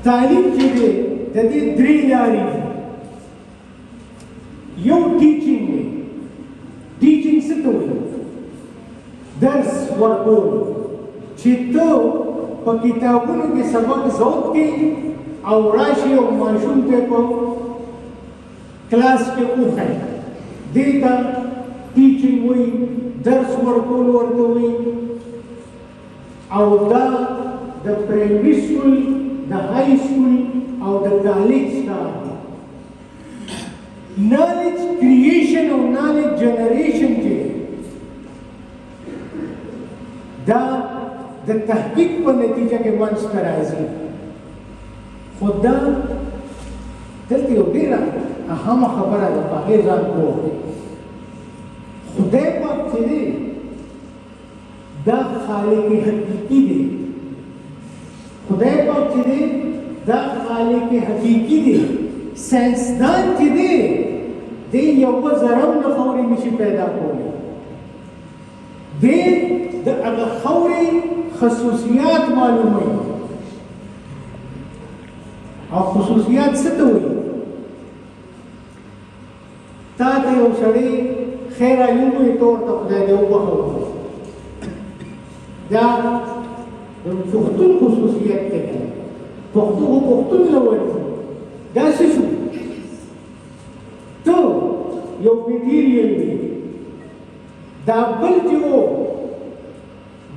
تعلیم چې دی د دې درې لارې دي. یو ټیچینګ دی. ټیچینګ څه ته وایي؟ درس ورکول چې ته په کتابونو کې سبق ذوق کې او راشي او ماشوم ته په کلاس کې وښایي. دې ته ټیچینګ وایي، درس ورکول ورته وایي. او دا د پرایمري سکول، د های سکول او د کالج کار دی. نالج کریشن او نالج جنریشن کې دا د تحقیق په نتیجه کې منځته راځي. خو دا دلته یو ډېره اهمه خبره ده، په هغې ځان پوه کړئ. خدای پاک چې دی دا خالق حقیقي دی. خدای پاک چې دی دا خالق حقیقي دی. ساینسدان چې دی دی یوه ذره هم د خاورې نشي پیدا کولی. دی د هغه خاورې خصوصیات معلوموي. او خصوصیات څه ته وایي؟ تا ته یو سړی خیر علي وایي، ته ورته خدای دې وبخښه. دا د پښتون خصوصیت دی. پښتون له وایي دا څه شو؟ ته یو میټیریل دی. دا بل چې و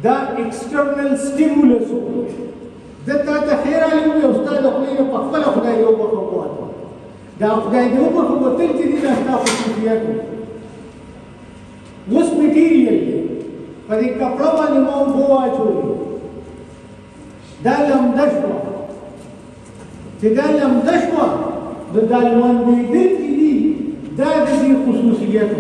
دا ایکسټرنل سټیمولس و. ده تا ته خیر علي ووایي او ستا د خولې نه په خپله خدای دې وبخښه ووایه. دا خدای دې وبخښه وتل چې دی دا ستا خصوصیت و. اوس میټیریل دی، په دې کپړه باندې ما اوبه واچولې، دا لمده شوه. چې دا لمده شوه نو دا لمندېدل چې دي دا د دې خصوصیت و.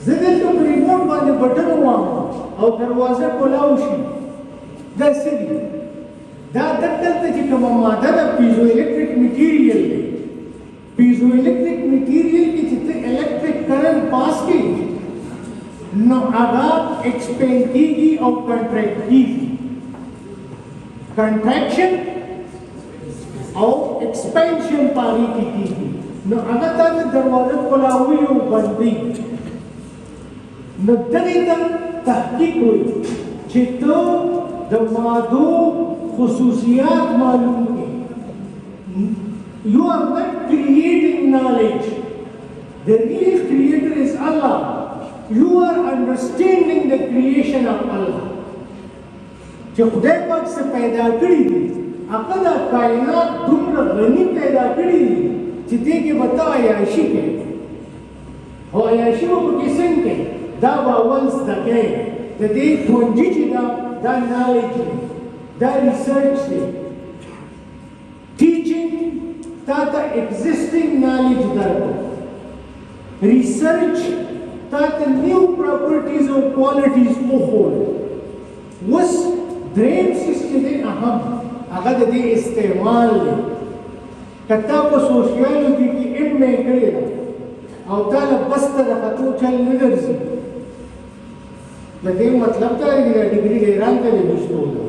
زه دلته په ریموټ باندې بټن ووهم او دروازه کولاو شي، دا څه دي؟ دا دلته چې کومه ماده ده پیزو الکتریک میټیریل دی. پیزو الکتریک میټیریل کې چې ته الکتریک کرنټ پاس کړي نو هغه ایکسپینډ کېږي او کنټریکټ کېږي. کنټریکشن او ایکسپینشن په هغې کې کېږي. نو هغه ته د دروازه کولاوي او بندوي. نو دغې ته تحقیق وایي چې ته د مادو خصوصیات معلوم کړي. You are not creating knowledge. The real creator is Allah. You are understanding the creation of Allah. چې خدای پاک څه پیدا کړي دي، هغه دا کائنات دومره غني پیدا کړي دي چې دې کې به ته عیاشي کوې. او عیاشي به پکې څنګه کوې؟ دا به اول زده کوې. د دې ټونجي چې دا نالج دی، دا ریسرچ دی. ټیچینګ تا ته ایگزسټینګ نالج درکړو. ریسرچ تا ته نیو پراپرټیز او کوالټیز وښول. اوس دریم څیز چې دی اهم هغه د دې استعمال دی. که تا په سوشیالوجي کې ایم اے کړې ده او تا له بس ته د ختو چل نه درځي، د دې مطلب دا دی دا ډګري ایران ته لګېږي.